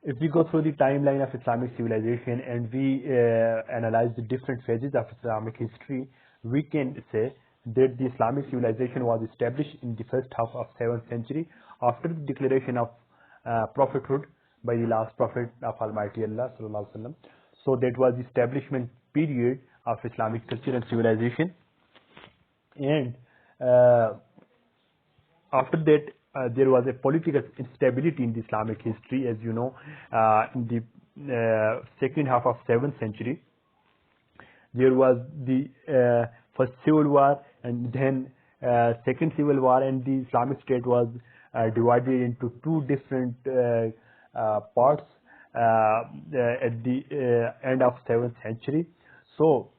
If we go through the timeline of Islamic civilization and we analyze the different phases of Islamic history, we can say that the Islamic civilization was established in the first half of 7th century after the declaration of prophethood by the last prophet of Almighty Allah sallallahu alaihi wasallam. So that was the establishment period of Islamic culture and civilization. And after that, there was a political instability in the Islamic history, as you know, in the second half of 7th century. There was the first civil war, and then second civil war, and the Islamic State was divided into two different parts at the end of 7th century. So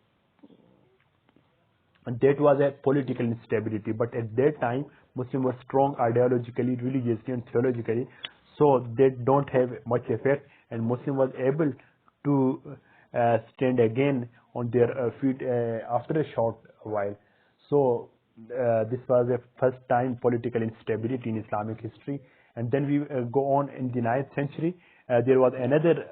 that was a political instability, but at that time Muslims were strong ideologically, religiously and theologically, so they don't have much effect, and Muslim was able to stand again on their feet after a short while. So this was a first time political instability in Islamic history. And then we go on in the 9th century. There was another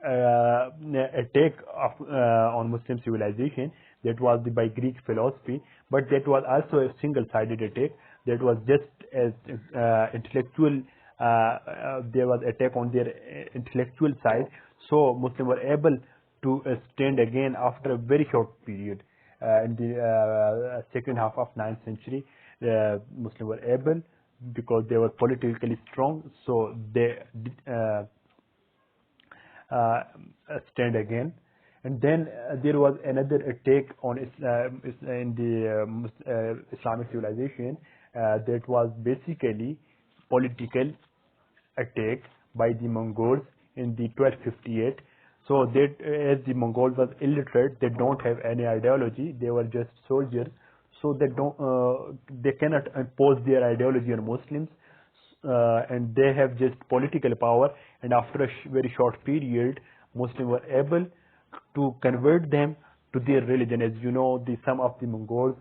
attack on Muslim civilization, that was by Greek philosophy, but that was also a single-sided attack. That was just as intellectual. There was attack on their intellectual side, so Muslims were able to stand again after a very short period. In the second half of 9th century, Muslims were able, because they were politically strong, so they stand again. And then there was another attack on in the Islamic civilization, that was basically political attack by the Mongols in the 1258. So that, as the Mongols was illiterate, they don't have any ideology, they were just soldiers, so they cannot impose their ideology on Muslims, and they have just political power. And after a very short period, Muslims were able to convert them to their religion. As you know, some of the Mongols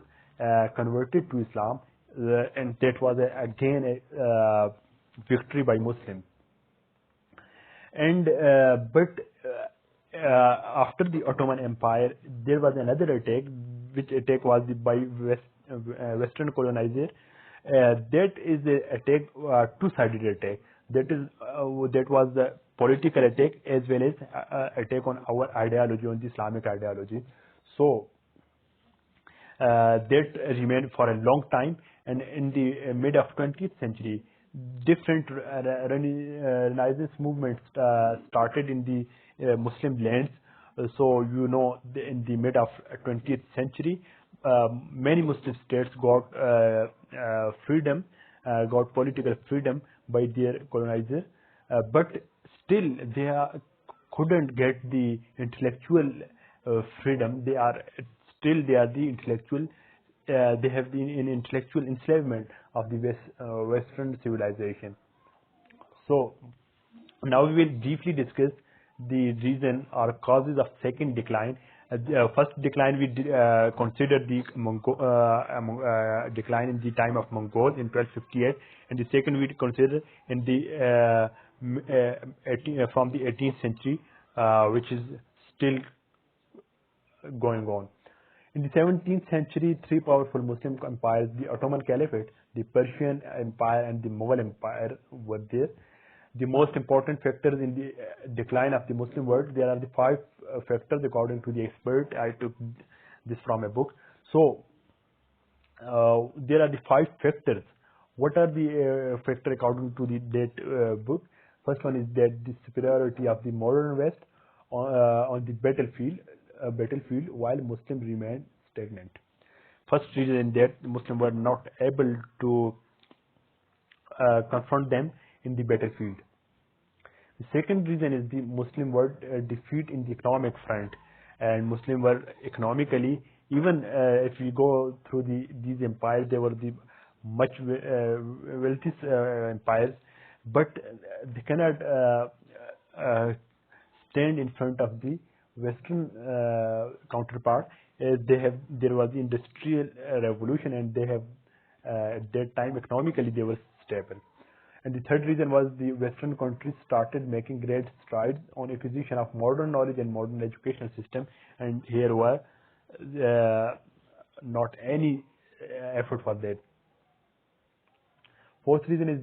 converted to Islam, and that was again a victory by Muslims. And after the Ottoman Empire, there was another attack, which attack was by Western colonizer. That is the attack, two-sided attack. That was the political attack as well as attack on our ideology, on the Islamic ideology. So that remained for a long time, and in the mid of 20th century, different Renaissance movements started in the Muslim lands. So you know, in the mid of 20th century, many Muslim states got freedom, got political freedom by their colonizer, but still they couldn't get the intellectual freedom. They are the intellectual. They have been in intellectual enslavement of the Western civilization. So now we will briefly discuss the reason or causes of second decline. First decline, we considered the decline in the time of Mongols in 1258, and the second we consider in the from the 18th century, which is still going on. In the 17th century, three powerful Muslim empires, the Ottoman Caliphate, the Persian Empire, and the Mughal Empire, were there. The most important factors in the decline of the Muslim world, there are the five factors according to the expert. I took this from a book. So there are the five factors. What are the factors according to that book? First one is that the superiority of the modern West on the battlefield, while Muslims remained stagnant. First reason that Muslims were not able to confront them in the battlefield. The second reason is the Muslim were defeat in the economic front, and Muslims were economically, even if we go through these empires, they were the much wealthy empires, but they cannot stand in front of the Western counterpart. There was the industrial revolution, and they have at that time economically they were stable. And the third reason was the Western countries started making great strides on acquisition of modern knowledge and modern educational system, and here were not any effort for that. Fourth reason is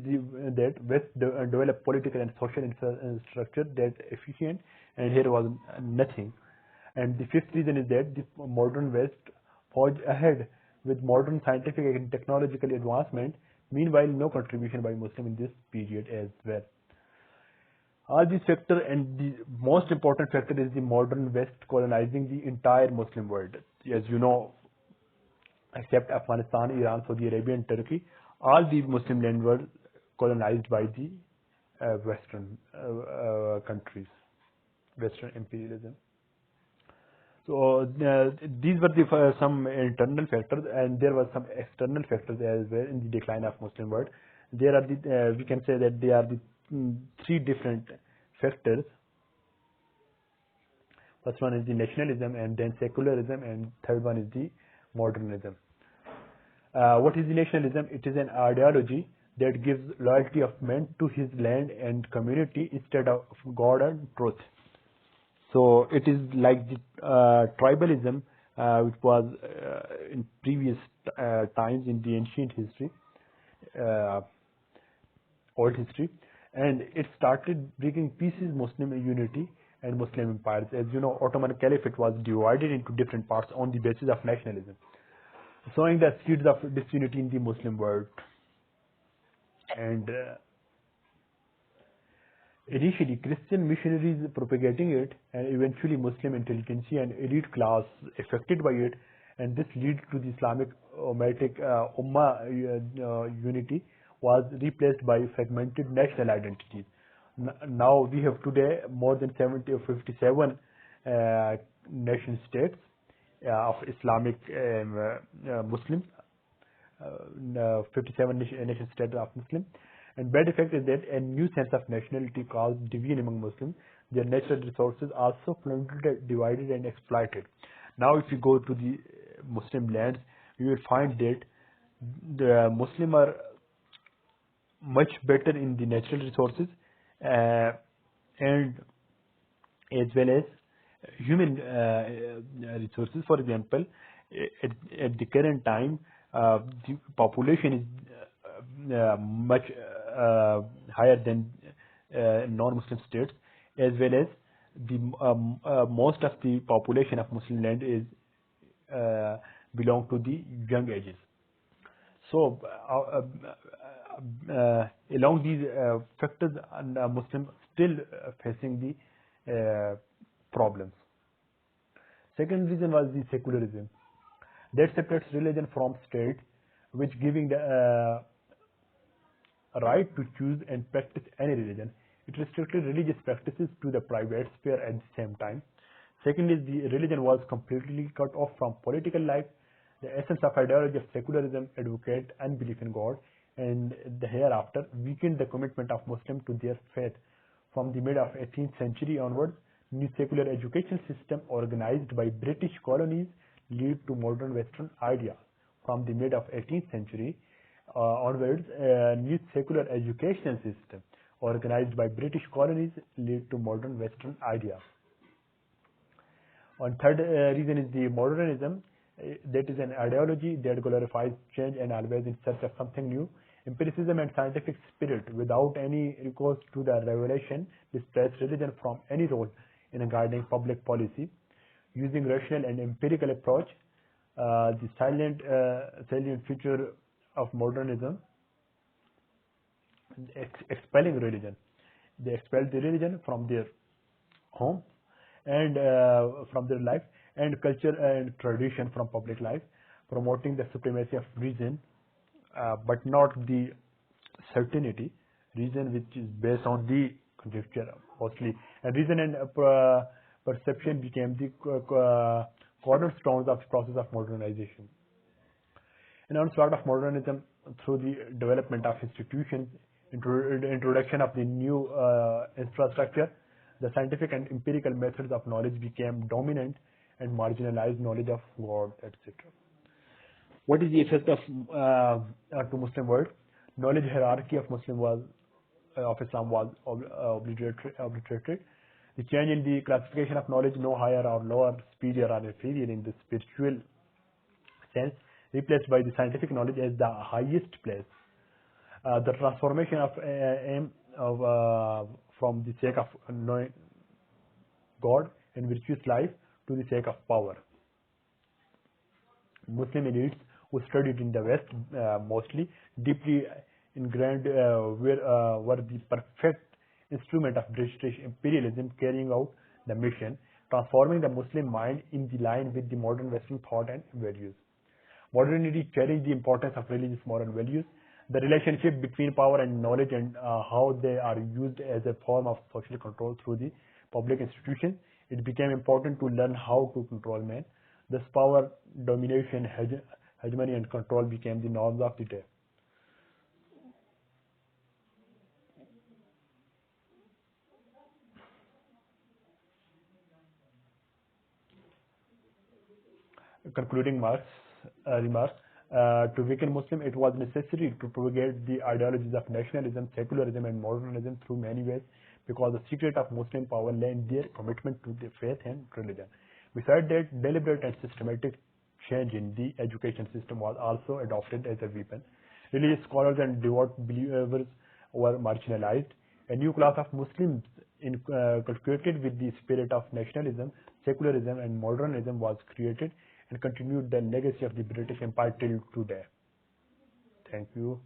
that West developed political and social infrastructure that efficient, and here was nothing. And the fifth reason is that the modern West forged ahead with modern scientific and technological advancement. Meanwhile, no contribution by Muslim in this period as well. All these factors, and the most important factor is the modern West colonizing the entire Muslim world. As you know, except Afghanistan, Iran, Saudi Arabia, and Turkey, all these Muslim lands were colonized by the Western countries, Western imperialism. So these were the some internal factors, and there were some external factors as well in the decline of Muslim world. There are the we can say that there are the three different factors. First one is the nationalism, and then secularism, and third one is the modernism. What is the nationalism? It is an ideology that gives loyalty of man to his land and community instead of God and truth. So it is like the tribalism which was in previous times in the ancient history, old history, and it started breaking pieces Muslim unity and Muslim empires. As you know, Ottoman Caliphate was divided into different parts on the basis of nationalism, sowing the seeds of disunity in the Muslim world. And initially Christian missionaries propagating it, and eventually Muslim intelligentsia and elite class affected by it, and this lead to the Islamic Ummah unity was replaced by fragmented national identities. Now we have today more than 70 or 57 nation states of Islamic Muslims, 57 nation states of Muslims. And bad effect is that a new sense of nationality caused division among Muslims. Their natural resources also plundered, divided, and exploited. Now, if you go to the Muslim lands, you will find that the Muslims are much better in the natural resources and as well as human resources. For example, at the current time, the population is much higher than non-Muslim states, as well as the most of the population of Muslim land is belong to the young ages. So along these factors, Muslims still facing the problems. Second reason was the secularism that separates religion from state, which giving the right to choose and practice any religion. It restricted religious practices to the private sphere at the same time. Second is the religion was completely cut off from political life. The essence of ideology of secularism advocate unbelief in God, and the hereafter weakened the commitment of Muslims to their faith. From the mid of 18th century onwards, new secular education system organized by British colonies lead to modern Western ideas. From the mid of 18th century onwards, new secular educational system organized by British colonies lead to modern Western ideas. One third reason is the modernism. That is an ideology that glorifies change and always in search of something new. Empiricism and scientific spirit without any recourse to the revelation displace religion from any role in guiding public policy. Using rational and empirical approach, the salient feature of modernism, expelling religion. They expel the religion from their home and from their life, and culture and tradition from public life, promoting the supremacy of reason, but not the certainty. Reason which is based on the conjecture mostly, and reason and perception became the cornerstones of the process of modernization. And onslaught of modernism through the development of institutions, introduction of the new infrastructure, the scientific and empirical methods of knowledge became dominant and marginalized knowledge of God, etc. What is the effect of to Muslim world? Knowledge hierarchy of Muslim was of Islam was obliterated. The change in the classification of knowledge, no higher or lower, superior or inferior in the spiritual sense, replaced by the scientific knowledge as the highest place. The transformation of aim of from the sake of knowing God and virtuous life to the sake of power. Muslim elites who studied in the West, mostly deeply ingrained, were the perfect instrument of British imperialism carrying out the mission, transforming the Muslim mind in the line with the modern Western thought and values. Modernity challenged the importance of religious moral values, the relationship between power and knowledge, and how they are used as a form of social control through the public institutions. It became important to learn how to control men. Thus, power, domination, hegemony, and control became the norms of the day. Concluding remarks, to weaken Muslim, it was necessary to propagate the ideologies of nationalism, secularism, and modernism through many ways, because the secret of Muslim power lay in their commitment to the faith and religion. Besides that, deliberate and systematic change in the education system was also adopted as a weapon. Religious scholars and devout believers were marginalized. A new class of Muslims inculcated with the spirit of nationalism, secularism, and modernism was created and continued the legacy of the British Empire till today. Thank you.